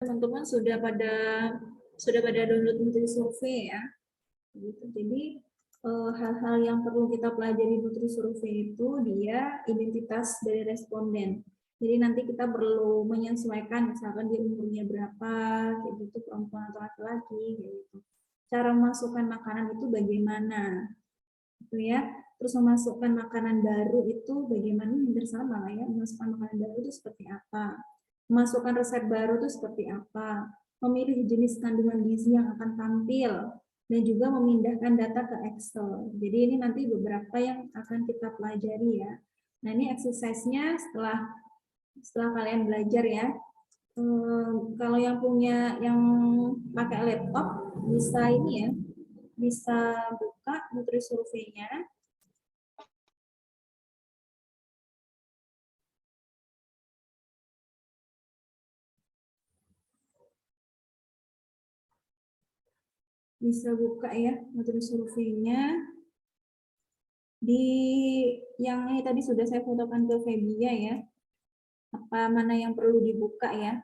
teman-teman sudah pada download Nutrisurvey ya. Gitu. Jadi hal-hal yang perlu kita pelajari Nutrisurvey itu dia identitas dari responden. Jadi nanti kita perlu menyesuaikan, misalkan dia umurnya berapa, kayak gitu, perempuan atau laki-laki, kayak gitu. Cara memasukkan makanan itu bagaimana, gitu ya. Terus memasukkan makanan baru itu bagaimana, hampir sama lah ya. Memasukkan makanan baru itu seperti apa, memasukkan resep baru itu seperti apa, memilih jenis kandungan gizi yang akan tampil, dan juga memindahkan data ke Excel. Jadi ini nanti beberapa yang akan kita pelajari ya. Nah ini exercise-nya setelah kalian belajar ya. Kalau yang pakai laptop bisa ini ya, bisa buka Nutrisurvey-nya. Bisa buka ya Nutrisurvey-nya. Di yang ini tadi sudah saya fotokan ke Febia ya. Apa mana yang perlu dibuka ya?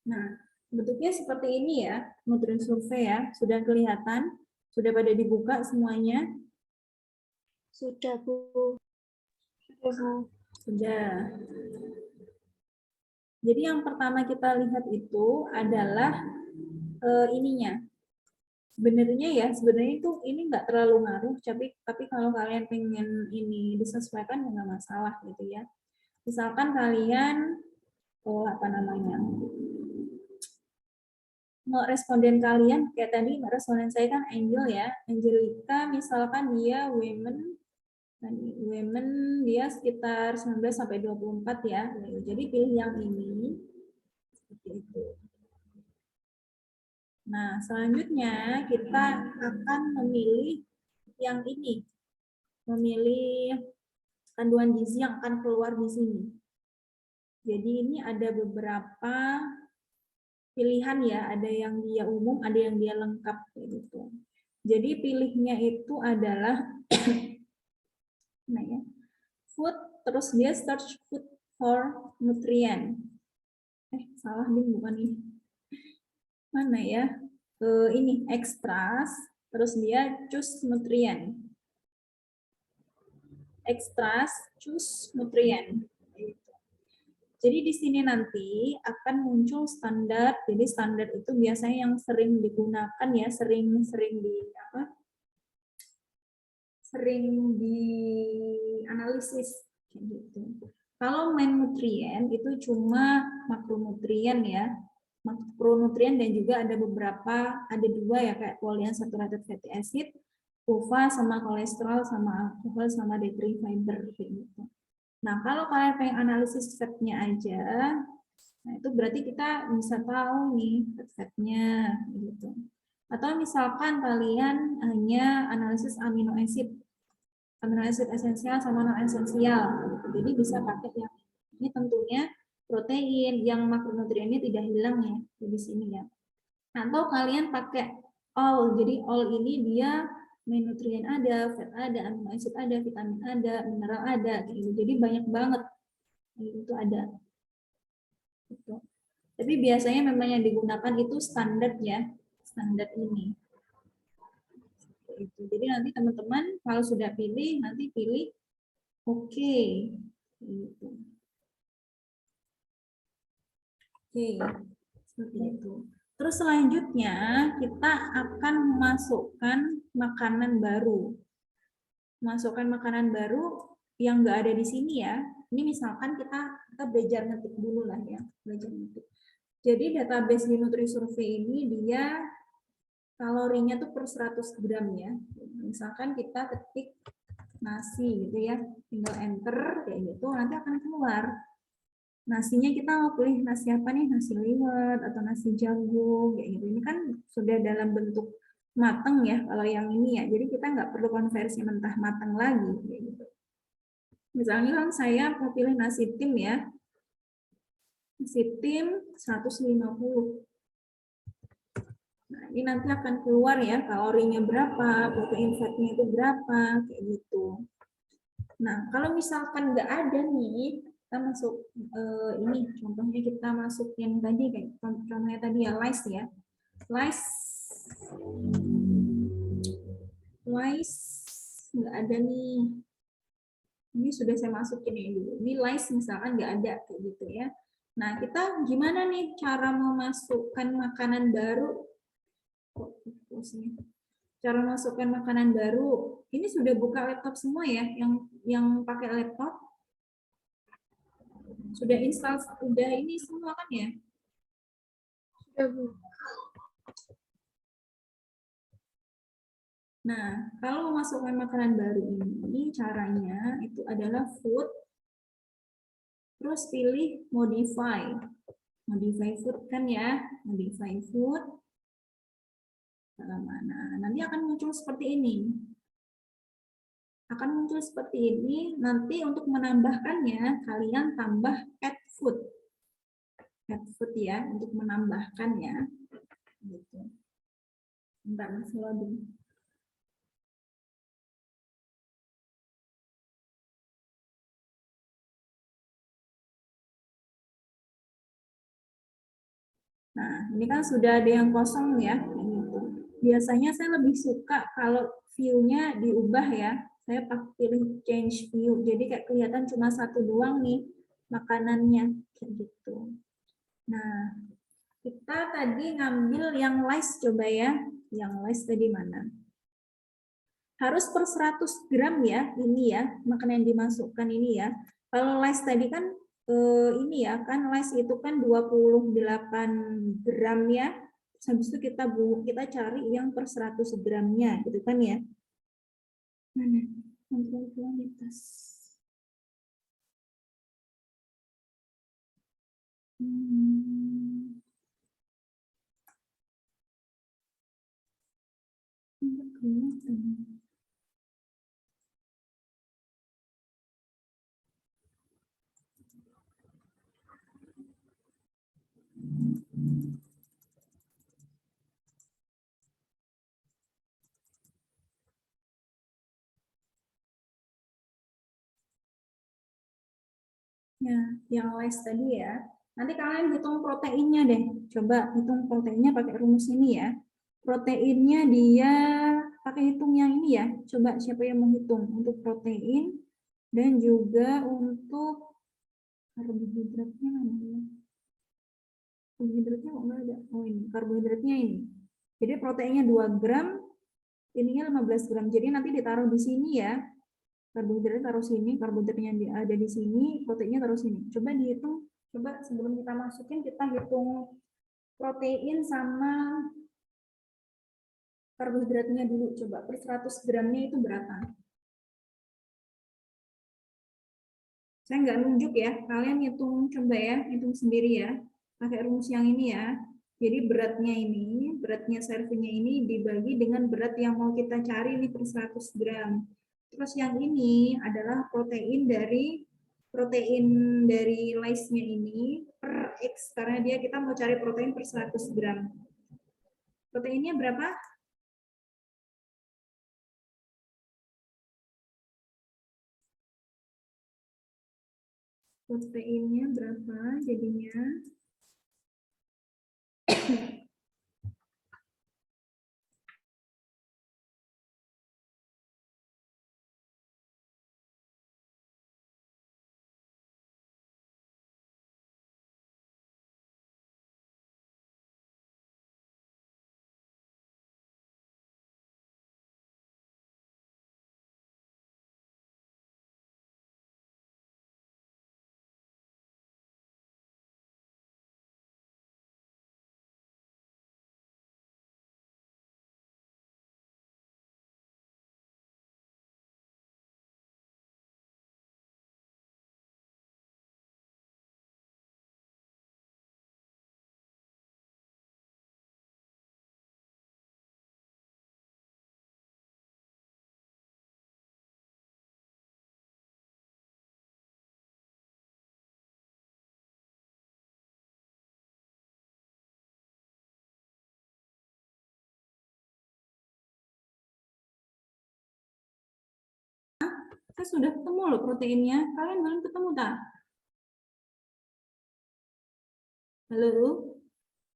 Nah, bentuknya seperti ini ya, Nutrisurvey ya. Sudah kelihatan? Sudah pada dibuka semuanya? Sudah, Bu. Sudah, Bu. Sudah. Jadi yang pertama kita lihat itu adalah ininya. Sebenarnya itu ini nggak terlalu ngaruh, tapi kalau kalian pengen ini disesuaikan nggak masalah gitu ya. Misalkan kalian responden kalian kayak tadi responden saya kan Angel ya, Angelika misalkan dia women dia sekitar 19 sampai 24 ya. Jadi pilih yang ini seperti itu. Nah, selanjutnya kita akan memilih yang ini. Memilih kandungan gizi yang akan keluar di sini. Jadi ini ada beberapa pilihan ya, ada yang dia umum, ada yang dia lengkap gitu. Jadi pilihnya itu adalah nah ya, food, terus dia search food for nutrient. Salah nih, bukan ini. Mana ya? Ini extras, terus dia choose nutrient. Extras, choose nutrient. Jadi di sini nanti akan muncul standar. Jadi standar itu biasanya yang sering digunakan ya, sering dianalisis gitu. Kalau main nutrien itu cuma makronutrien ya. Makronutrien dan juga ada dua ya kayak polyunsaturated fatty acid, PUFA sama kolesterol sama alkohol sama dietary fiber gitu. Nah, kalau kalian pengen analisis fat-nya aja, nah itu berarti kita bisa tahu nih fat-nya gitu. Atau misalkan kalian hanya analisis amino acid esensial sama non esensial. Gitu. Jadi bisa pakai yang ini tentunya protein yang makronutriennya tidak hilang ya di sini ya. Atau kalian pakai all. Jadi all ini dia nutrien ada, fat ada, amino acid ada, vitamin ada, mineral ada, gitu. Jadi banyak banget itu ada. Gitu. Tapi biasanya memang yang digunakan itu standar ya, standar ini. Itu. Jadi nanti teman-teman kalau sudah pilih, nanti pilih oke. Gitu. Oke, seperti itu. Terus selanjutnya kita akan memasukkan makanan baru. Masukkan makanan baru yang nggak ada di sini ya. Ini misalkan kita belajar ngetik dulu lah ya, belajar ngetik. Jadi database di Nutrisurvey ini dia kalorinya tuh per 100 gram ya. Misalkan kita ketik nasi gitu ya, tinggal enter kayak gitu, nanti akan keluar. Nasinya kita mau pilih nasi apa nih, nasi liwet atau nasi jagung kayak gitu. Ini kan sudah dalam bentuk matang ya kalau yang ini ya. Jadi kita nggak perlu konversi mentah matang lagi kayak gitu. Misalnya kan saya mau pilih nasi tim ya. Nasi tim 150. Nah, Ini nanti akan keluar ya kalorinya berapa, protein fatnya itu berapa, kayak gitu. Nah, kalau misalkan nggak ada nih, kita masuk ini contohnya kita masuk yang tadi kayak contohnya tadi ya lice ya. Lice nggak ada nih. Ini sudah saya masukin ini dulu. Ini lice misalkan nggak ada kayak gitu ya. Nah, kita gimana nih cara memasukkan makanan baru? Cara masukkan makanan baru. Ini sudah buka laptop semua ya, yang pakai laptop sudah install, sudah ini semua kan ya? Sudah, Bu. Nah, kalau memasukkan makanan baru ini caranya itu adalah food, terus pilih modify. Modify food kan ya, modify food. Mana? Nanti akan muncul seperti ini. Akan muncul seperti ini. Nanti untuk menambahkannya, kalian tambah add food. Add food ya, untuk menambahkannya. Gitu. Bentar, masih loading. Nah, ini kan sudah ada yang kosong ya. Gitu. Biasanya saya lebih suka kalau view-nya diubah ya. Saya pilih change view. Jadi kayak kelihatan cuma satu doang nih makanannya. Kayak gitu. Nah, kita tadi ngambil yang lice coba ya. Yang lice tadi mana? Harus per 100 gram ya, ini ya, makanan yang dimasukkan ini ya. Kalau lice tadi kan ini ya, kan lice itu kan 28 gram ya. Habis itu kita cari yang per 100 gramnya gitu kan ya. Mana? Kontrol kualitas. Enggak kelihatan. Ya, yang lice tadi ya. Nanti kalian hitung proteinnya deh. Coba hitung proteinnya pakai rumus ini ya. Proteinnya dia pakai hitung yang ini ya. Coba siapa yang mau hitung untuk protein dan juga untuk karbohidratnya mana? Karbohidratnya kok nggak ada? Oh ini, karbohidratnya ini. Jadi proteinnya 2 gram, ininya 15 gram. Jadi nanti ditaruh di sini ya. Karbohidratnya taruh sini, karbohidratnya ada di sini, proteinnya taruh sini. Coba dihitung, coba sebelum kita masukin kita hitung protein sama karbohidratnya dulu. Coba per 100 gramnya itu berapa? Saya nggak nunjuk ya, kalian hitung coba ya, hitung sendiri ya. Pakai rumus yang ini ya. Jadi beratnya servingnya ini dibagi dengan berat yang mau kita cari ini per 100 gram. Terus yang ini adalah protein dari lice-nya ini per X, karena kita mau cari protein per 100 gram. Proteinnya berapa? Proteinnya berapa jadinya? Saya sudah ketemu loh proteinnya. Kalian belum ketemu tak? Halo?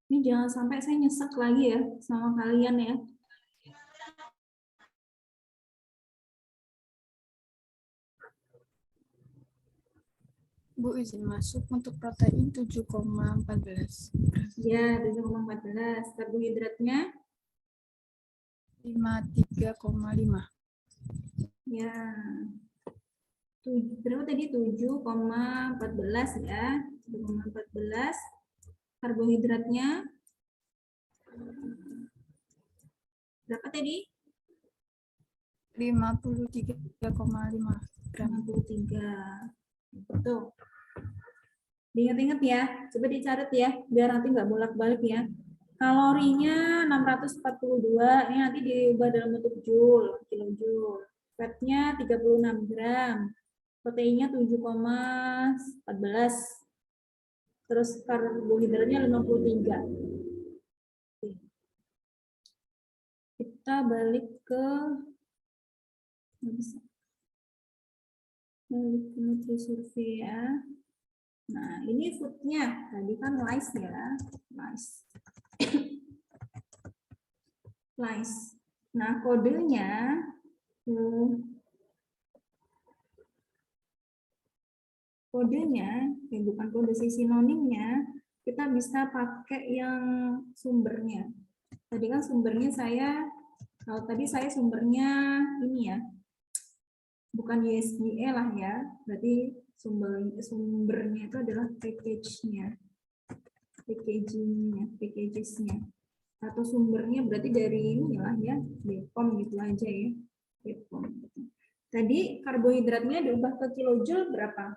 Ini jangan sampai saya nyesek lagi ya sama kalian ya. Bu, izin masuk untuk protein 7,14. Ya, 7,14. Karbohidratnya? 53,5. Ya. Berapa tadi? 7,14 ya. 7,14. Karbohidratnya? Berapa tadi? 53,5 gram. 53. Tuh. Diingat-ingat ya, coba dicatat ya, biar nanti nggak bolak-balik ya. Kalorinya 642, ini nanti diubah dalam bentuk joule, kilojoule. Fatnya 36 gram, proteinnya 7,14, terus karbohidratnya 53. Kita balik ke Nutri-Survey ya. Nah, ini foodnya. Tadi kan rice ya. Rice. Rice. Nah, kodenya bukan kode sih, sinonimnya, kita bisa pakai yang sumbernya. Tadi kan sumbernya kalau tadi saya sumbernya ini ya, bukan USDA lah ya, berarti sumbernya itu adalah package-nya, packagesnya, atau sumbernya berarti dari ini lah ya, BPOM gitu aja ya, BPOM. Tadi karbohidratnya diubah ke kilojoule berapa?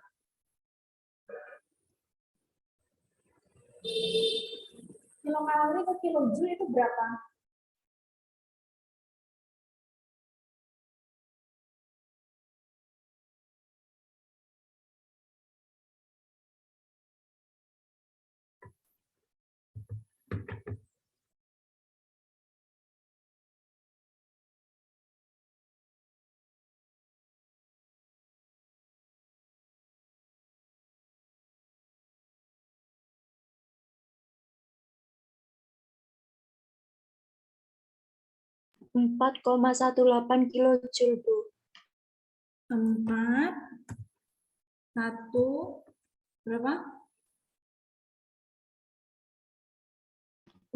Kilokalori ke kilojoule itu berapa? Empat 4,18 kilojoule, Bu. 4, 1, berapa?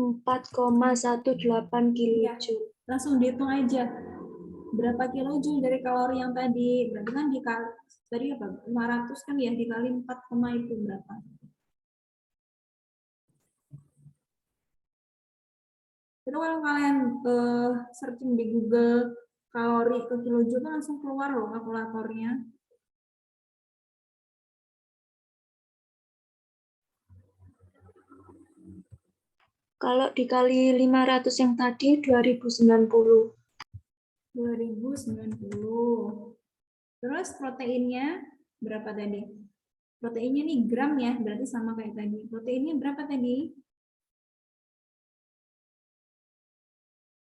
4,18 kilojoule. Langsung dihitung aja. Berapa kilojoule dari kalori yang tadi? Berarti kan tadi apa? 500 kan ya, dikali 4, itu berapa? Itu kalau kalian searching di Google kalori ke kilojoule kan langsung keluar loh kalkulatornya. Kalau dikali 500 yang tadi 2090. 2090. Terus proteinnya berapa tadi? Proteinnya nih gram ya, berarti sama kayak tadi. Proteinnya berapa tadi?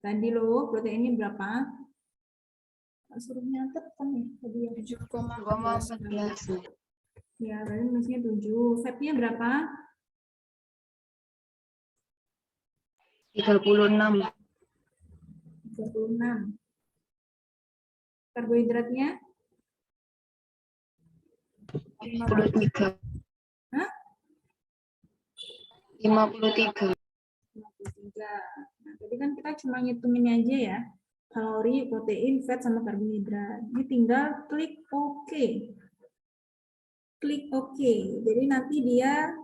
Tadi loh, proteinnya berapa? Suruh nyatet kan ya tadi ya. 7,14. Ya, berarti mestinya 7. Fatnya berapa? 36. 36. Karbohidratnya? 53. Hah? 53. 53. Nah, tadi kan kita cuma ngitungin aja ya. Kalori, protein, fat, sama karbohidrat. Ini tinggal klik OK. Klik OK. Jadi nanti dia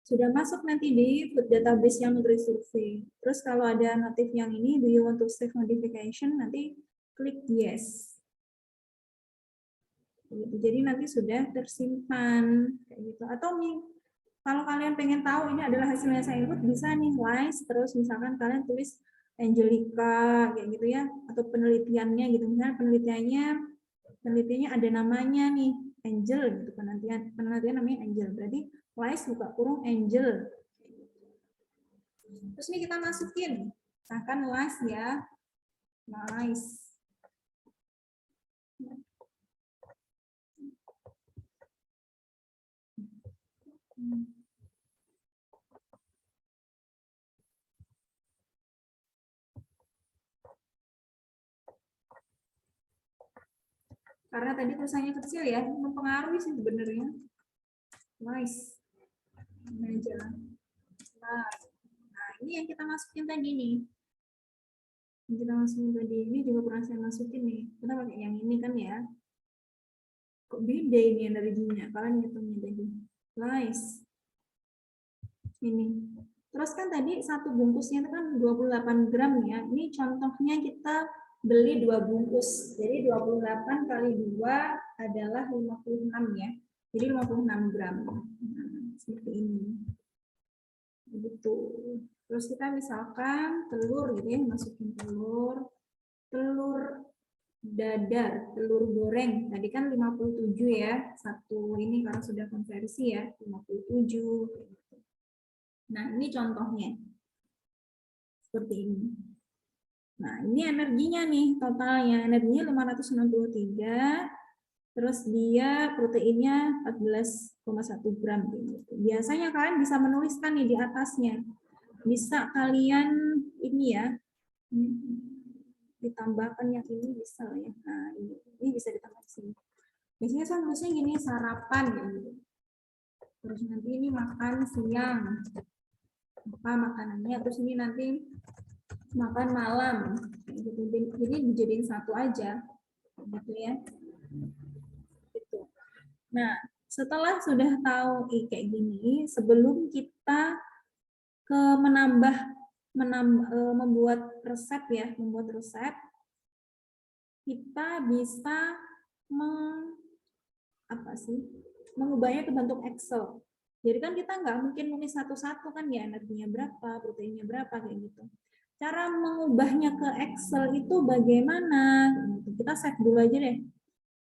sudah masuk nanti di food database yang Nutri-Survey. Terus kalau ada notif yang ini, do you want to save notification? Nanti klik yes. Jadi nanti sudah tersimpan kayak gitu. Atau nih, kalau kalian pengen tahu ini adalah hasilnya saya input, bisa nih wise, terus misalkan kalian tulis Angelica kayak gitu ya, atau penelitiannya gitu. Misalnya penelitiannya ada namanya nih Angel gitu, penelitian namanya Angel. Berarti wise buka kurung Angel. Terus ini kita masukin, misalkan wise ya, nice. Karena tadi perusahaannya kecil ya, mempengaruhi sih sebenarnya. Nice. Ini aja. Nah, ini yang kita masukin tadi nih. Yang kita masukin tadi, ini juga pernah saya masukin nih. Kita pakai yang ini kan ya. Kok beda ini energinya? Kalian hitungnya tadi. Nice. Ini. Terus kan tadi satu bungkusnya itu kan 28 gram ya. Ini contohnya kita beli 2 bungkus. Jadi 28 kali 2 adalah 56 ya. Jadi 56 gram. Nah, seperti ini. Begitu. Terus kita misalkan telur gitu ya, masukin telur. Telur dadar, telur goreng. Tadi kan 57 ya. Satu ini karena sudah konversi ya, 57. Nah, ini contohnya. Seperti ini. Nah, ini energinya nih, totalnya. Energinya 563, terus dia proteinnya 14,1 gram. Gitu. Biasanya kalian bisa menuliskan nih di atasnya. Bisa kalian ini ya, ditambahkan yang ini bisa ya. Nah, ini bisa ditambah di sini. Biasanya saya nulisnya gini, sarapan. Gitu. Terus nanti ini makan siang. Apa makanannya, terus ini nanti makan malam, gitu. Jadi dijadiin satu aja, gitu ya. Gitu. Nah, setelah sudah tahu kayak gini, sebelum kita ke membuat resep ya, kita bisa mengubahnya ke bentuk Excel. Jadi kan kita nggak mungkin nulis satu-satu kan ya, energinya berapa, proteinnya berapa kayak gitu. Cara mengubahnya ke Excel itu bagaimana? Kita save dulu aja deh.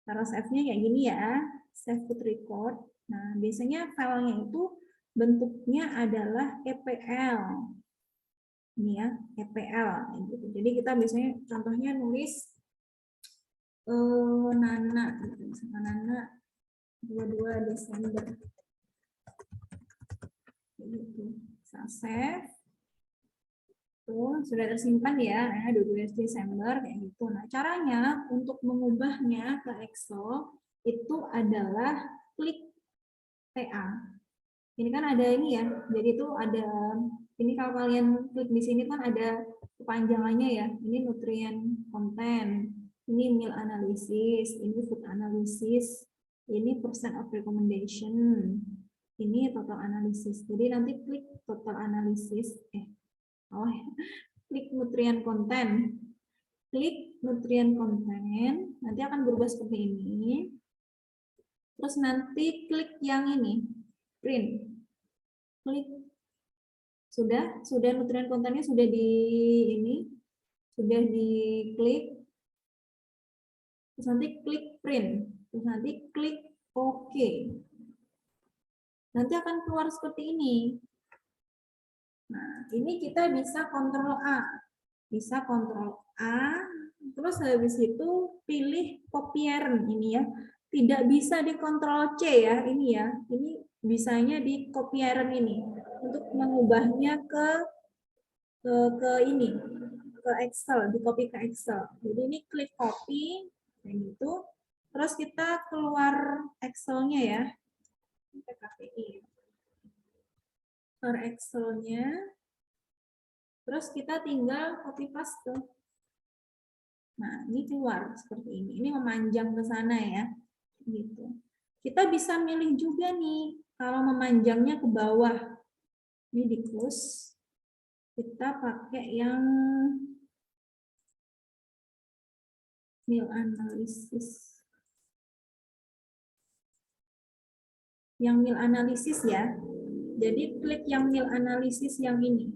Cara save-nya kayak gini ya, save to record. Nah, biasanya filenya itu bentuknya adalah EPL. Ini ya, EPL. Gitu. Jadi kita biasanya contohnya nulis Nana, misalkan Nana 22 Desember. Gitu. Save. Tuh, sudah tersimpan ya, 22 Desember kayak gitu. Nah, caranya untuk mengubahnya ke Excel itu adalah klik TA. Ini kan ada ini ya. Jadi itu ada ini kalau kalian klik di sini kan ada kepanjangannya ya. Ini nutrient content, ini meal analysis, ini food analysis, ini percent of recommendation, ini total analysis. Jadi nanti klik total analysis klik nutrient content. Klik nutrient content, nanti akan berubah seperti ini. Terus nanti klik yang ini, print. Klik. Sudah nutrient content-nya sudah sudah diklik. Terus nanti klik print. Terus nanti klik OK. Nanti akan keluar seperti ini. Nah, ini kita bisa kontrol A. Bisa kontrol A, terus habis itu pilih copier ini ya. Tidak bisa dikontrol C ya, ini ya. Ini bisanya di copier ini untuk mengubahnya ke ini, ke Excel, di copy ke Excel. Jadi ini klik copy kayak gitu. Terus kita keluar Excel-nya ya. PKPI. Keluar Excel-nya. Terus kita tinggal copy paste. Nah, ini keluar seperti ini. Ini memanjang ke sana ya. Gitu. Kita bisa milih juga nih kalau memanjangnya ke bawah. Ini di close. Kita pakai yang meal analysis. Yang meal analysis ya. Jadi klik yang meal analysis yang ini.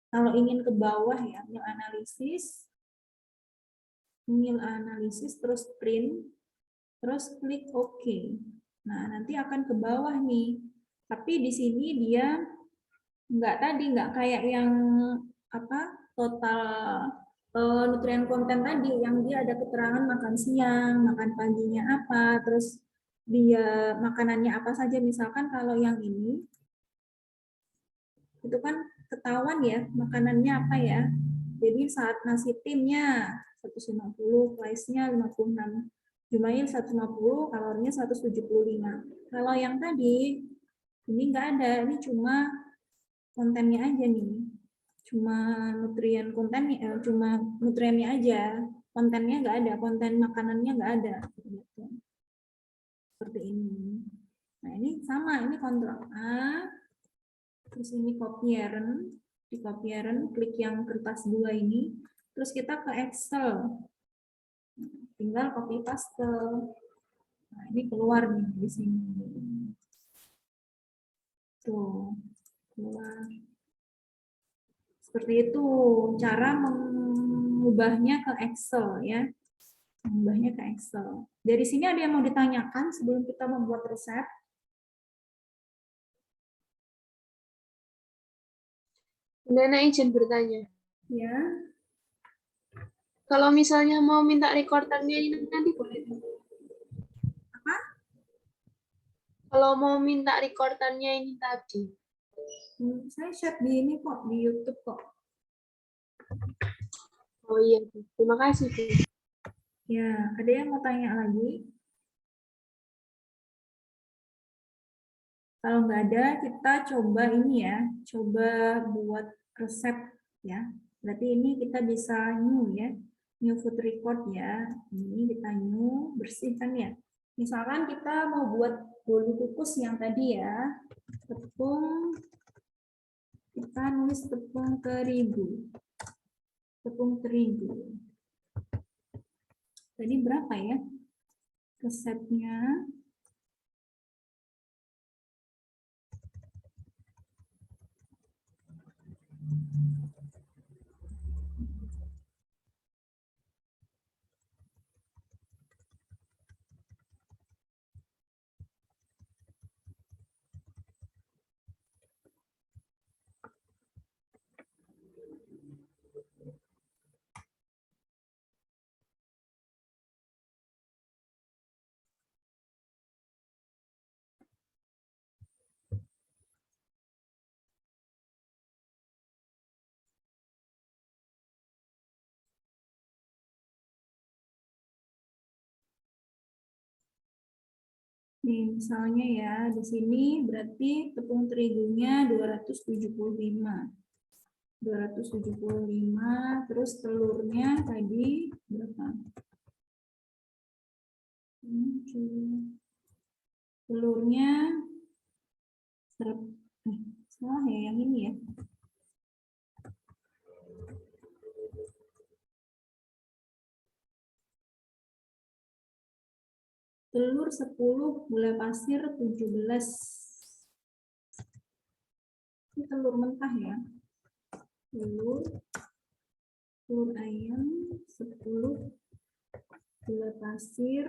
Kalau ingin ke bawah ya, meal analysis terus print, terus klik OK. Nah, nanti akan ke bawah nih. Tapi di sini dia nggak kayak yang total nutrien konten tadi, yang dia ada keterangan makan siang, makan paginya apa, terus dia makanannya apa saja. Misalkan kalau yang ini, itu kan ketahuan ya makanannya apa ya. Jadi saat nasi timnya 150, rice-nya 56 Jumlahnya 150, kalorinya 175. Kalau yang tadi, ini nggak ada, ini cuma kontennya aja nih. Cuma nutrien kontennya, cuma nutriennya aja. Kontennya nggak ada, konten makanannya nggak ada. Gitu. Seperti ini. Nah, ini sama, ini kontrol A. Terus ini copyeren. Di copyeren, klik yang kertas 2 ini. Terus kita ke Excel. Tinggal copy paste. Nah, ini keluar nih di sini. Tuh, keluar. Seperti itu cara mengubahnya ke Excel ya. Mengubahnya ke Excel. Dari sini ada yang mau ditanyakan sebelum kita membuat resep? Nana izin bertanya. Ya. Kalau misalnya mau minta recordernya ini nanti boleh? Apa? Kalau mau minta recordernya ini tadi. Saya share di ini kok, di YouTube kok. Oh iya, terima kasih. Bu. Ya, ada yang mau tanya lagi? Kalau nggak ada, kita coba ini ya, coba buat resep ya. Berarti ini kita bisa new ya, new food record ya. Ini kita new, bersihkan ya. Misalkan kita mau buat bolu kukus yang tadi ya, tepung, kita nulis tepung terigu. Tepung terigu. Tadi berapa ya resepnya? Nih, misalnya ya, di sini berarti tepung terigunya 275. 275, terus telurnya tadi berapa? Telurnya salah ya yang ini ya. Telur 10, gula pasir 17. Ini telur mentah ya. Telur ayam 10, gula pasir.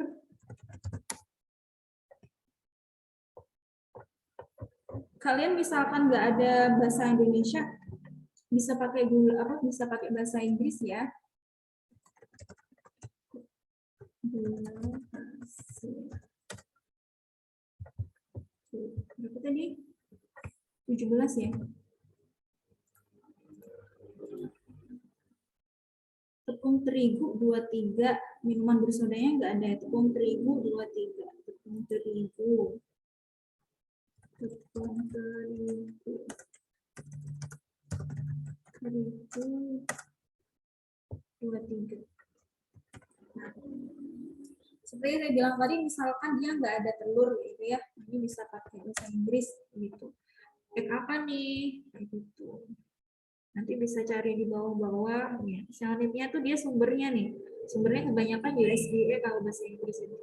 Kalian misalkan nggak ada bahasa Indonesia, bisa pakai gula apa? Bisa pakai bahasa Inggris ya. Gula pasir. Berapa tadi? 17 ya. Tepung terigu 23, minuman bersodanya nggak ada. Tepung terigu 23. Tepung terigu. Tepung terigu. Terigu 23. Nah, seperti yang saya bilang tadi, misalkan dia nggak ada telur gitu ya, ini bisa pakai bahasa Inggris gitu. Apa nih? Kayak gitu. Nanti bisa cari di bawah-bawah. Ya. Xanibnya tuh dia sumbernya nih. Sumbernya kebanyakan USDA kalau bahasa Inggris itu.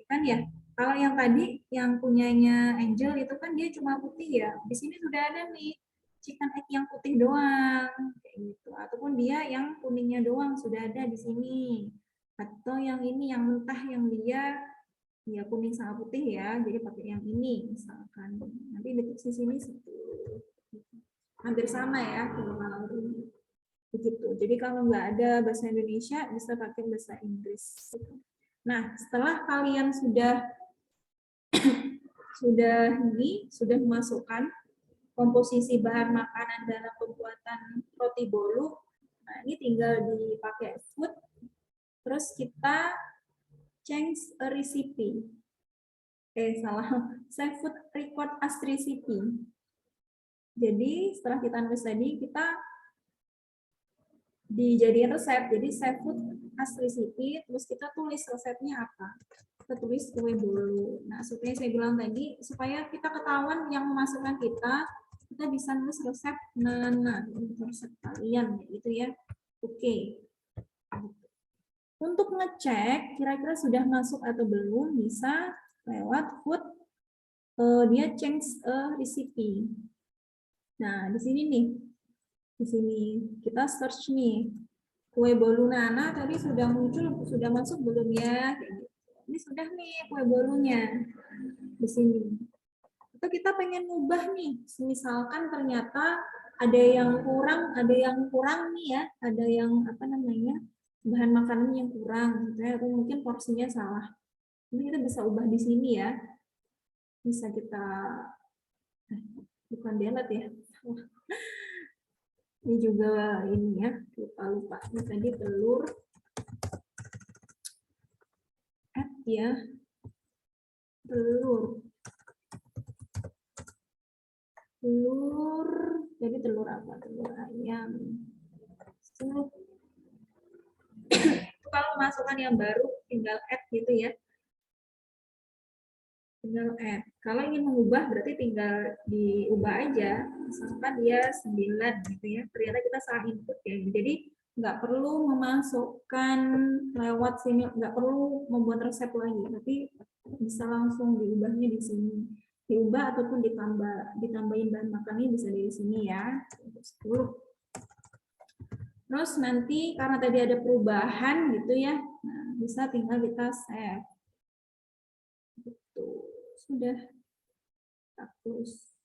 Kan ya? Kalau yang tadi, yang punyanya Angel itu kan dia cuma putih ya. Di sini sudah ada nih chicken egg yang putih doang. Kayak gitu. Ataupun dia yang kuningnya doang sudah ada di sini. Atau yang ini yang mentah yang dia ya kuning sama putih ya. Jadi pakai yang ini misalkan. Nanti di sini 10. Hampir sama ya kalau begitu. Jadi kalau nggak ada bahasa Indonesia bisa pakai bahasa Inggris. Nah, setelah kalian sudah sudah memasukkan komposisi bahan makanan dalam pembuatan roti bolu, nah ini tinggal dipakai food. Terus kita change a recipe. Salah. Save food record as recipe. Jadi setelah kita nulis tadi, kita dijadiin resep. Jadi save food as recipe, terus kita tulis resepnya apa. Kita tulis kue bolu. Nah, supaya saya bilang tadi, supaya kita ketahuan yang memasukkan kita bisa nulis resep Nana, resep kalian, gitu ya. Oke. Untuk ngecek kira-kira sudah masuk atau belum, bisa lewat food, dia change a recipe. Nah, di sini nih, di sini kita search nih, kue bolu Nana tadi sudah muncul, sudah masuk belum ya? Ini sudah nih kue bolunya di sini. Atau kita pengen ngubah nih, misalkan ternyata ada yang kurang nih ya, ada yang apa namanya, bahan makanan yang kurang, atau mungkin porsinya salah. Ini kita bisa ubah di sini ya, bisa kita bukan delete ya. Ini juga ini ya, lupa. Ini tadi telur add ya. Telur. Jadi telur apa? Telur ayam. Kalau masukkan yang baru tinggal add gitu ya. Tinggal add. Kalau ingin mengubah berarti tinggal diubah aja. Misalkan dia 9 gitu ya. Ternyata kita salah input ya. Jadi nggak perlu memasukkan lewat sini, nggak perlu membuat resep lagi, tapi bisa langsung diubahnya di sini. Diubah ataupun ditambahin bahan makannya bisa dari sini ya. 10. Terus nanti karena tadi ada perubahan gitu ya, nah, bisa tinggal kita save. Gitu. Sudah. Terus.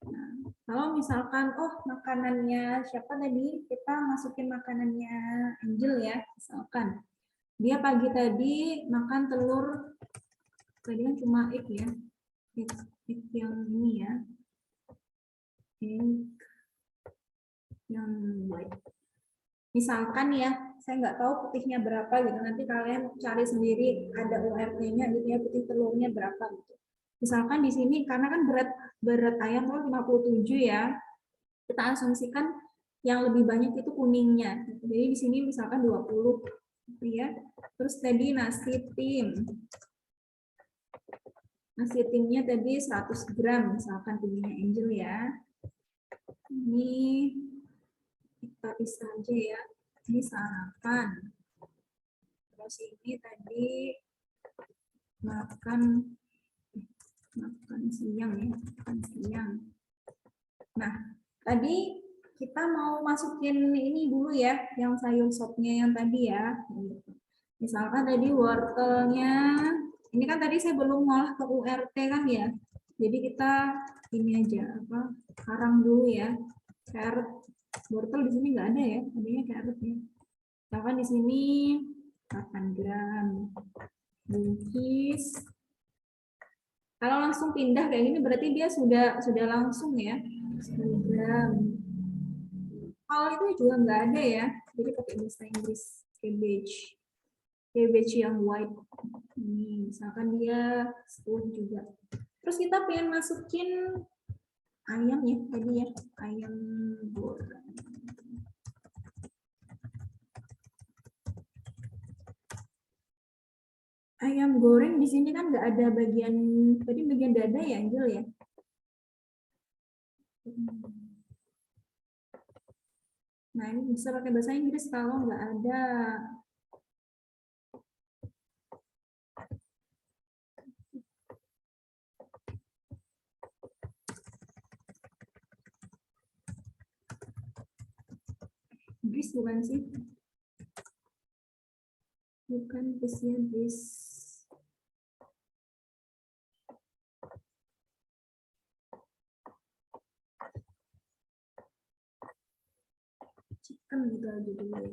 Nah, kalau misalkan, makanannya siapa tadi? Kita masukin makanannya Angel ya, misalkan. Dia pagi tadi makan telur, tadi kan cuma egg ya. Egg yang ini ya. Egg yang white. Misalkan ya, saya nggak tahu putihnya berapa gitu. Nanti kalian cari sendiri, ada URT-nya gitu ya, putih telurnya berapa gitu. Misalkan di sini karena kan berat ayam telur 57 ya. Kita asumsikan yang lebih banyak itu kuningnya. Jadi di sini misalkan 20 gitu ya. Terus tadi nasi tim. Nasi timnya tadi 100 gram misalkan punya Angel ya. Ini kita bisa aja ya. Ini sarapan. Terus ini tadi makan siang ya, makan siang. Nah, tadi kita mau masukin ini dulu ya, yang sayur sopnya yang tadi ya. Misalkan tadi wortelnya, ini kan tadi saya belum ngolah ke URT kan ya. Jadi kita ini aja apa, karang dulu ya. Carrot, wortel di sini nggak ada ya, adanya carrot ya. Misalkan di sini 8 gram. Buncis. Kalau langsung pindah kayak gini berarti dia sudah langsung ya. 10 gram. Hal itu juga nggak ada ya. Jadi pakai bahasa Inggris cabbage. Cabbage yang white. Ini misalkan dia 10 juga. Terus kita pengen masukin ayam ya tadi ya. Ayam goreng. Ayam goreng di sini kan nggak ada bagian, tadi bagian dada ya Angel ya. Nah ini bisa pakai bahasa Inggris kalau nggak ada. Inggris bukan sih? Bukan bisnya bis. Chicken gitu aja dulu ya.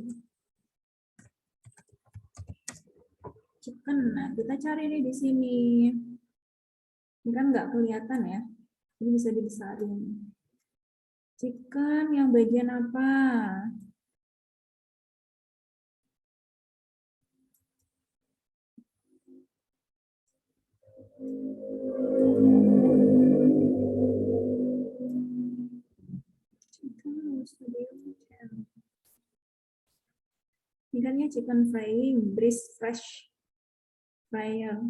Chicken. Nah, kita cari nih di sini. Ini kan nggak kelihatan ya. Ini bisa dibesarin. Chicken yang bagian apa? Ikannya chicken frying, breast fresh fryer.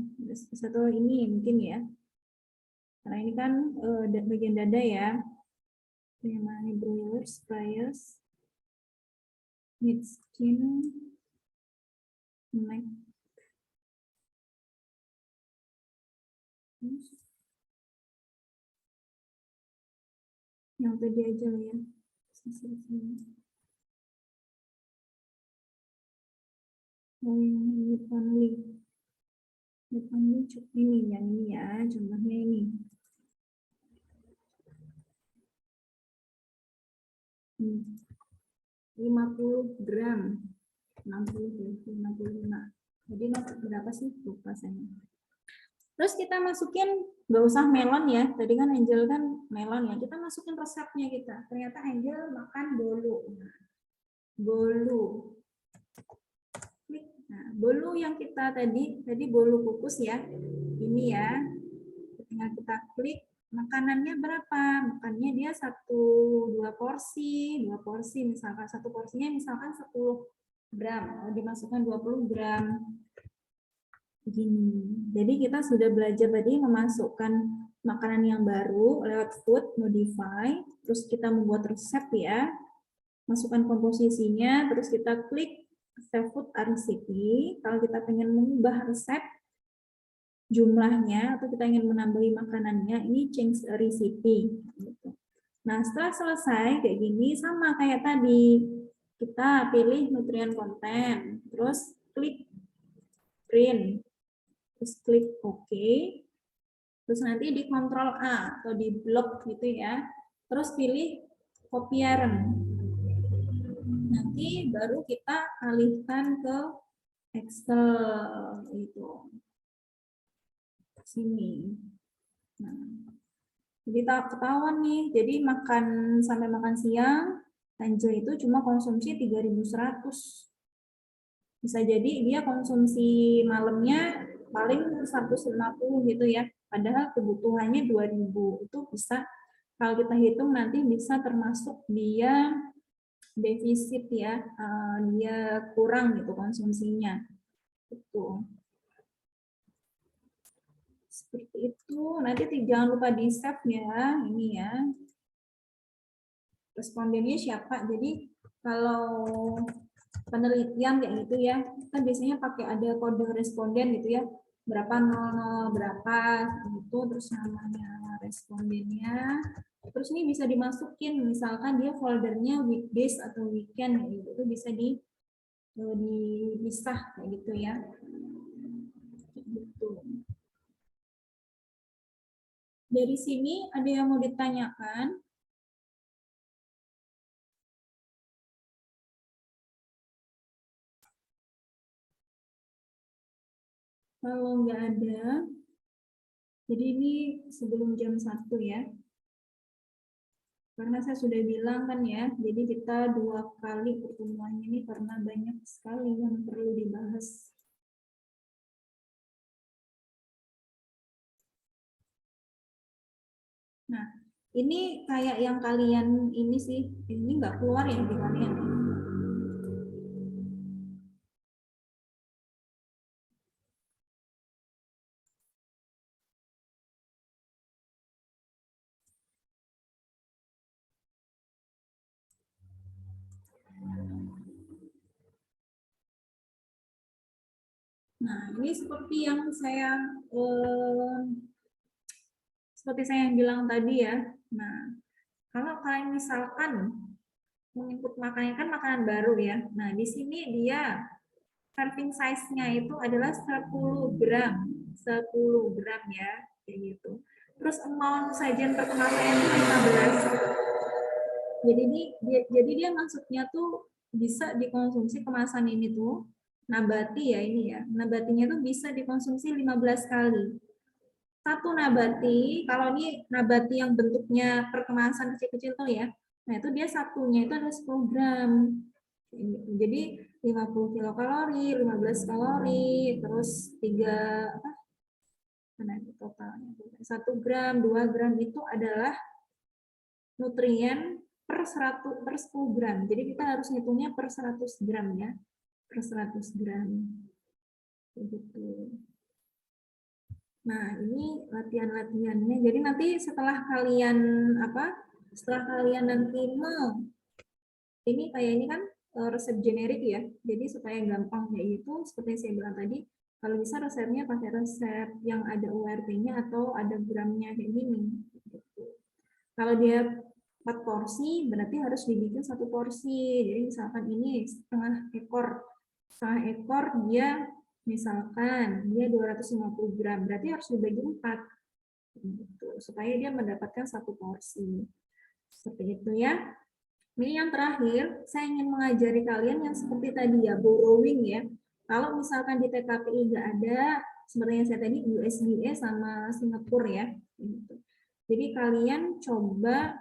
Satu ini mungkin ya. Karena ini kan bagian dada ya. Yang mana broilers, fryers, meat skin, neck. Yang tadi aja lah ya. Oh, yang meat only. Meat only ini, yang ini ya, contohnya ini. Hmm. 50 gram. 60, 55. Jadi berapa sih? Lupa saya. Terus kita masukin, nggak usah melon ya. Tadi kan Angel kan melon ya. Kita masukin resepnya kita. Ternyata Angel makan bolu. Bolu. Nah, bolu yang kita tadi bolu kukus ya. Ini ya. Tinggal kita klik. Makanannya berapa? Makannya dia 2 porsi. 2 porsi misalkan. Satu porsinya misalkan 10 gram. Dimasukkan 20 gram. Begini. Jadi kita sudah belajar tadi memasukkan makanan yang baru lewat food modify, terus kita membuat resep ya, masukkan komposisinya, terus kita klik save food recipe. Kalau kita pengen mengubah resep jumlahnya atau kita ingin menambahi makanannya, ini change recipe. Nah setelah selesai kayak gini sama kayak tadi, kita pilih nutrient content, terus klik print. Terus klik OK, terus nanti di Ctrl A atau di blok gitu ya, terus pilih copier. Nanti baru kita alihkan ke Excel itu sini. Nah, jadi ketahuan nih, jadi sampai makan siang Angel itu cuma konsumsi 3.100. Bisa jadi dia konsumsi malamnya paling 150 gitu ya, padahal kebutuhannya 2.000. Itu bisa kalau kita hitung nanti bisa termasuk dia defisit ya, dia kurang gitu konsumsinya. Itu seperti itu. Nanti jangan lupa di save ya, ini ya respondennya siapa. Jadi kalau penelitian kayak gitu ya, kita biasanya pakai ada kode responden gitu ya, berapa 00 berapa gitu, terus namanya respondennya, terus ini bisa dimasukin misalkan dia foldernya weekdays atau weekend gitu, itu bisa dipisah kayak gitu ya. Gitu. Dari sini ada yang mau ditanyakan? Kalau nggak ada, jadi ini sebelum jam 1 ya. Karena saya sudah bilang kan ya, jadi kita 2 kali pertemuan ini karena banyak sekali yang perlu dibahas. Nah, ini kayak yang kalian ini sih, ini nggak keluar ya di kalian. Nah, ini seperti yang saya bilang tadi ya. Nah, kalau kalian misalkan menginput makanannya kan makanan baru ya. Nah, di sini dia serving size-nya itu adalah 10 gram. 10 gram ya, kayak gitu. Terus amount sajian perkemasan 15. Jadi dia maksudnya tuh bisa dikonsumsi kemasan ini tuh nabati ya ini ya. Nabatinya tuh bisa dikonsumsi 15 kali. Satu nabati, kalau ini nabati yang bentuknya perkemasan kecil-kecil tuh ya. Nah, itu dia satunya itu ada 10 gram. Jadi 50 kilokalori, 15 kalori, terus 3 Mana ini totalnya? 1 gram, 2 gram itu adalah nutrien per 100 per 10 gram. Jadi kita harus ngitungnya per 100 gram ya. Per 100 gram. Begitu. Nah, ini latihan-latihannya. Jadi nanti setelah kalian nanti ini kayak ini kan resep generik ya. Jadi supaya gampang kayak gitu, seperti yang saya bilang tadi, kalau bisa resepnya pakai resep yang ada URT-nya atau ada gramnya kayak gini. Kalau dia 4 porsi, berarti harus dibikin 1 porsi. Jadi misalkan ini setengah ekor dia misalkan dia 250 gram, berarti harus dibagi 4. Gitu, supaya dia mendapatkan 1 porsi. Seperti itu ya. Ini yang terakhir, saya ingin mengajari kalian yang seperti tadi ya, borrowing ya. Kalau misalkan di TKPI nggak ada, seperti yang saya tadi, USDA sama Singapura ya. Jadi kalian coba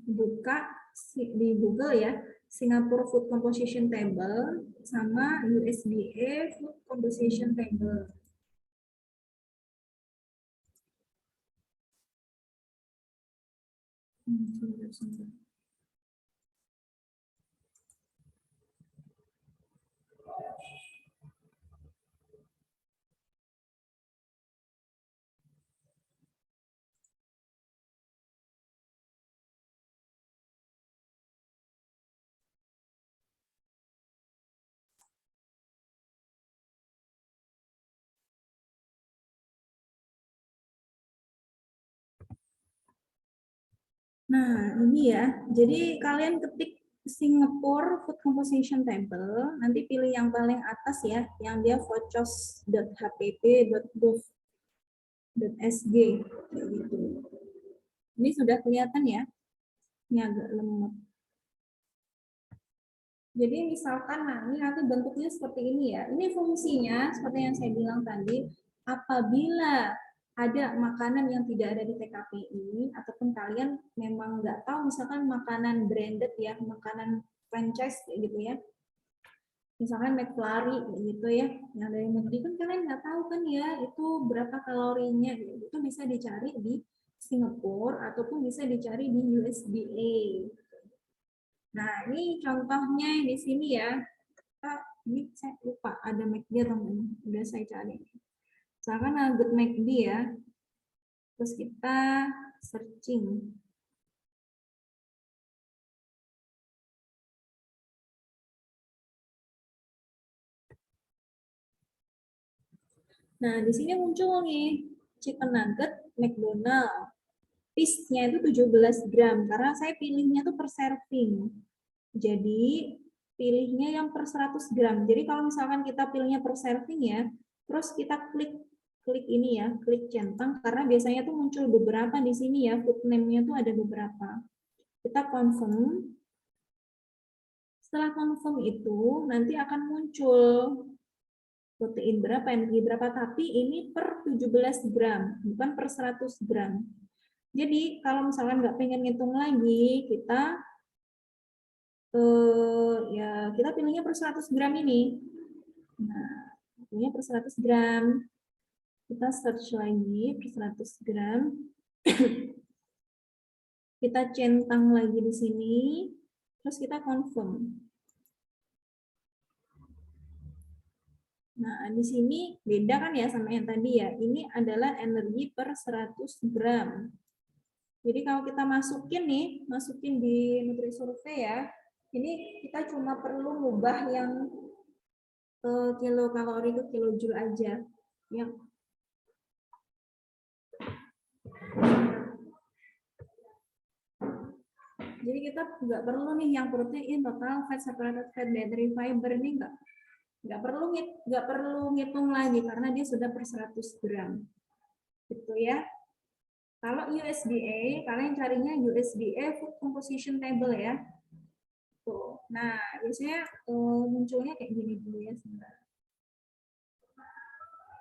buka di Google ya, Singapore Food Composition Table sama USDA Food Composition Table. Nah, ini ya. Jadi kalian ketik Singapore Food Composition Table, nanti pilih yang paling atas ya, yang dia vocos.hpp.gov.sg kayak gitu. Ini sudah kelihatan ya. Ini agak lemot. Jadi misalkan nanti bentuknya seperti ini ya. Ini fungsinya seperti yang saya bilang tadi, apabila ada makanan yang tidak ada di TKPI, ataupun kalian memang nggak tahu, misalkan makanan branded ya, makanan franchise gitu ya, misalkan McFlurry gitu ya, yang dari negeri kan kalian nggak tahu kan ya, itu berapa kalorinya, itu bisa dicari di Singapura, ataupun bisa dicari di USDA. Nah, ini contohnya di sini ya, ini saya lupa, ada McD atau enggak, udah saya cari. Misalkan nugget McD ya, terus kita searching. Nah, di sini muncul nih, chicken nugget McDonald. Piece-nya itu 17 gram, karena saya pilihnya tuh per serving. Jadi, pilihnya yang per 100 gram. Jadi, kalau misalkan kita pilihnya per serving ya, terus kita klik ini ya, klik centang, karena biasanya tuh muncul beberapa di sini ya, food name-nya tuh ada beberapa. Kita confirm. Setelah confirm itu, nanti akan muncul protein berapa, energi berapa, tapi ini per 17 gram, bukan per 100 gram. Jadi, kalau misalkan nggak pengen ngitung lagi, kita pilihnya per 100 gram ini. Nah, pilihnya per 100 gram. Kita search lagi per 100 gram. Kita centang lagi di sini, terus kita confirm. Nah, di sini beda kan ya sama yang tadi ya. Ini adalah energi per 100 gram. Jadi kalau kita masukin di NutriSurvey ya, ini kita cuma perlu ngubah yang kilokalori ke kilojoule aja. Ya. Jadi kita nggak perlu nih yang protein, total fat, saturated fat, dietary fiber, ini nggak perlu ngitung lagi karena dia sudah per 100 gram. Gitu ya. Kalau USDA, kalian carinya USDA Food Composition Table ya. Tuh. Nah, biasanya munculnya kayak gini dulu ya sebentar.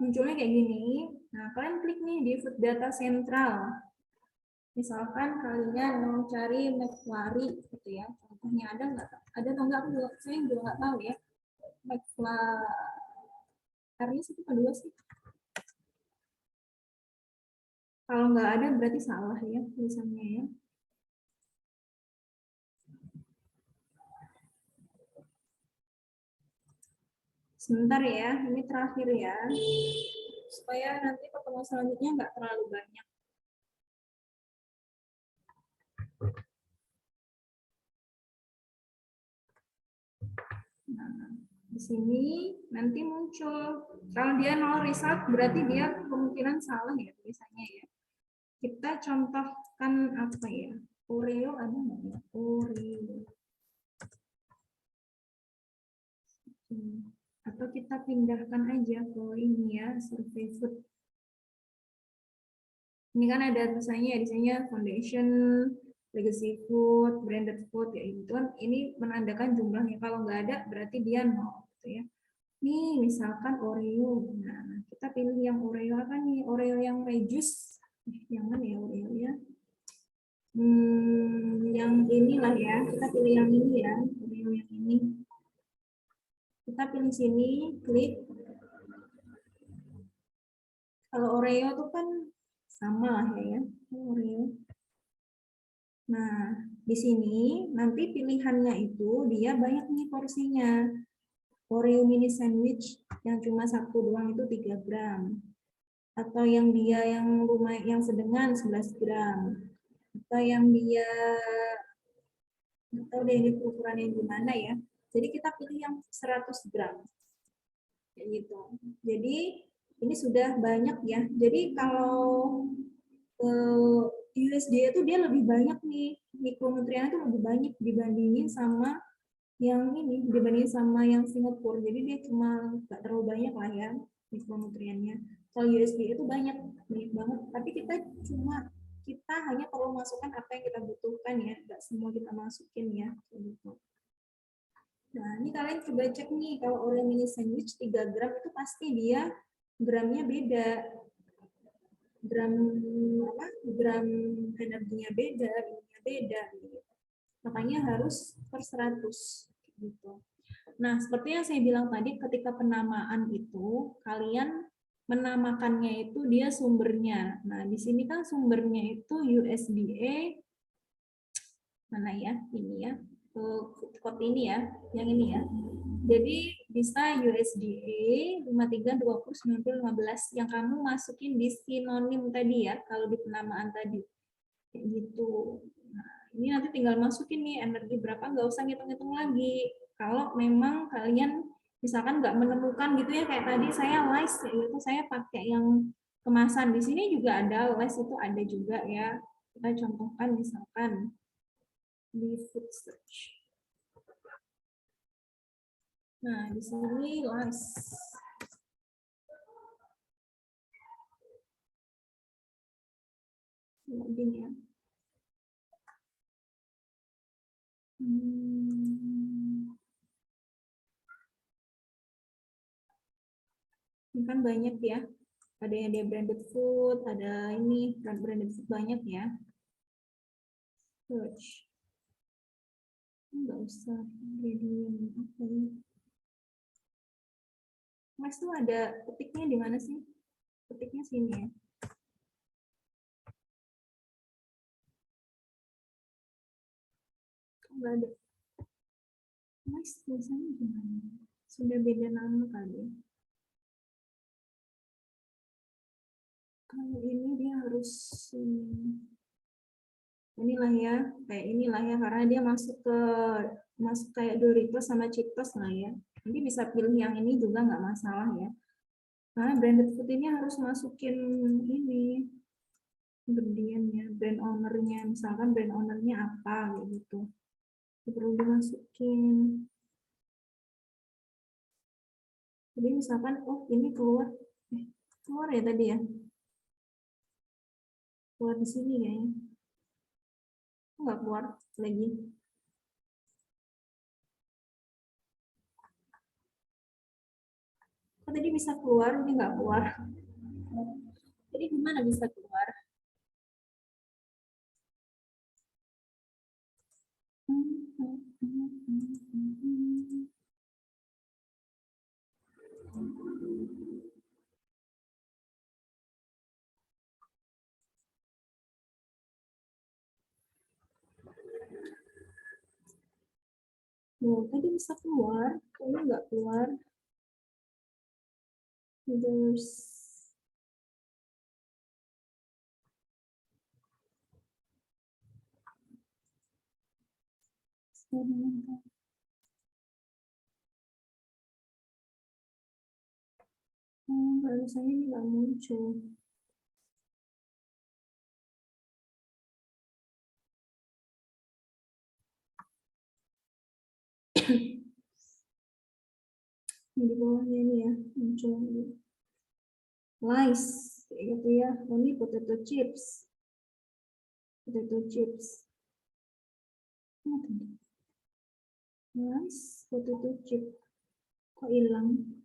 Munculnya kayak gini. Nah, kalian klik nih di Food Data Central. Misalkan kalian mau cari McFlurry gitu ya. Contohnya ada nggak? Ada atau enggak? Saya juga nggak tahu ya. McFlurry R-nya satu kedua sih. Kalau nggak ada berarti salah ya tulisannya ya. Sebentar ya, ini terakhir ya. Supaya nanti pertemuan selanjutnya nggak terlalu banyak. Nah, di sini nanti muncul. Kalau dia nol result, berarti dia kemungkinan salah ya tulisannya ya. Kita contohkan apa ya? Oreo ada nggak ya? Oreo. Atau kita pindahkan aja ke ini ya, survei food. Ini kan ada tulisannya ya, di sini foundation, legacy food, branded food ya itu kan ini menandakan jumlahnya. Kalau nggak ada berarti dia nol gitu ya. Nih misalkan Oreo. Nah, kita pilih yang Oreo apa nih? Oreo yang reduce. Yang mana ya Oreo ya? Yang inilah ya. Kita pilih yang ini ya. Oreo yang ini. Kita pilih sini, klik. Kalau Oreo itu kan sama lah ya. Oreo. Nah, di sini nanti pilihannya itu dia banyak nih porsinya. Oreo mini sandwich yang cuma satu doang itu 3 gram. Atau yang dia yang lumayan yang sedengan 11 gram. Atau yang dia atau deh ini ukurannya gimana ya. Jadi kita pilih yang 100 gram. Kayak gitu. Jadi ini sudah banyak ya. Jadi kalau USD itu dia lebih banyak nih, mikronutrien itu lebih banyak dibandingin sama yang ini, dibandingin sama yang Singapura. Jadi dia cuma nggak terlalu banyak lah ya mikronutriennya. Kalau USD itu banyak banget. Tapi kita hanya perlu masukkan apa yang kita butuhkan ya, nggak semua kita masukin ya. Gitu. Nah ini kalian coba cek nih, kalau Oreo mini sandwich 3 gram itu pasti dia gramnya beda. Gram energinya beda, ininya beda gitu. Makanya harus per 100 gitu. Nah, seperti yang saya bilang tadi ketika penamaan itu kalian menamakannya itu dia sumbernya. Nah, di sini kan sumbernya itu USDA mana ya? Ini ya. Code ini ya, yang ini ya. Jadi bisa USDA 53209015 yang kamu masukin di sinonim tadi ya, kalau di penamaan tadi. Kayak gitu. Nah, ini nanti tinggal masukin nih energi berapa, nggak usah ngitung-ngitung lagi. Kalau memang kalian misalkan nggak menemukan gitu ya, kayak tadi saya les, itu saya pakai yang kemasan. Di sini juga ada les, itu ada juga ya. Kita contohkan misalkan di food search. Nah, di sini les. Login ya. Ini kan banyak ya. Ada yang dia branded food, ada ini branded food banyak ya. Search. Enggak usah. Apa ya? Mas tuh ada ketiknya di mana sih? Ketiknya sini ya. Enggak ada. Mas tulisannya gimana? Sudah beda nama kali. Kalau ini dia harus inilah ya, kayak inilah ya, karena dia masuk kayak Doritos sama Cheetos lah ya. Nanti bisa pilih yang ini juga nggak masalah ya. Nah, branded food ini harus masukin ini ingredientnya, brand ownernya, misalkan brand ownernya apa gitu. Perlu dimasukin. Jadi misalkan, oh ini keluar ya tadi ya. Keluar di sini kayaknya. Nggak keluar lagi. Oh, tadi bisa keluar, ini nggak keluar. Jadi gimana bisa keluar? Oh, tadi bisa keluar, kayaknya nggak keluar. Others. Barusannya ini nggak muncul. Di bawahnya ini ya, muncul. Lice, kayak gitu ya. Oh, ini potato chips. Potato chips. Lice, potato chip. Kok hilang?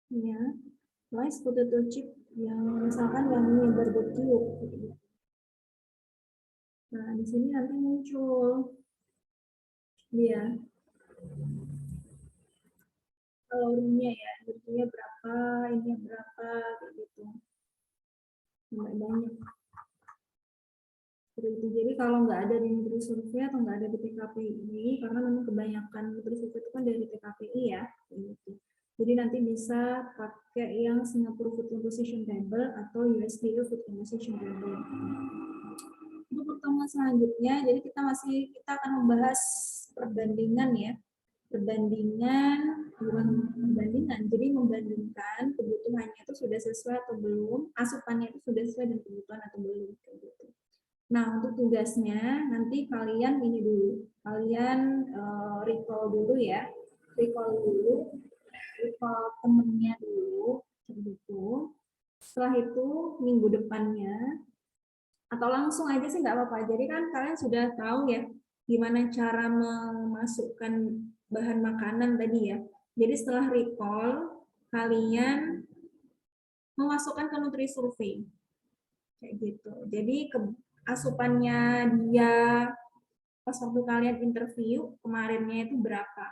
Ya, lice potato chip yang misalkan yang ini barbecue. Nah, di sini nanti muncul dia kalorinya ya, energinya berapa, ini berapa, kayak gitu. Nggak banyak. Seperti itu. Jadi kalau nggak ada di Nutrisurvey atau nggak ada di TKPI, karena memang kebanyakan Nutrisurvey itu kan dari TKPI ya, kayak gitu. Jadi nanti bisa pakai yang Singapore Food Composition Table atau USDA Food Composition Table. Untuk pertemuan selanjutnya, jadi kita akan membahas perbandingan ya, jadi membandingkan kebutuhannya itu sudah sesuai atau belum, asupannya itu sudah sesuai dengan kebutuhan atau belum, kayak gitu. Nah, untuk tugasnya nanti kalian ini dulu, kalian recall dulu ya, recall temennya dulu, gitu. Setelah itu minggu depannya atau langsung aja sih nggak apa-apa. Jadi kan kalian sudah tahu ya gimana cara memasukkan bahan makanan tadi ya. Jadi setelah recall kalian memasukkan ke Nutrisurvey kayak gitu. Jadi asupannya dia pas waktu kalian interview kemarinnya itu berapa?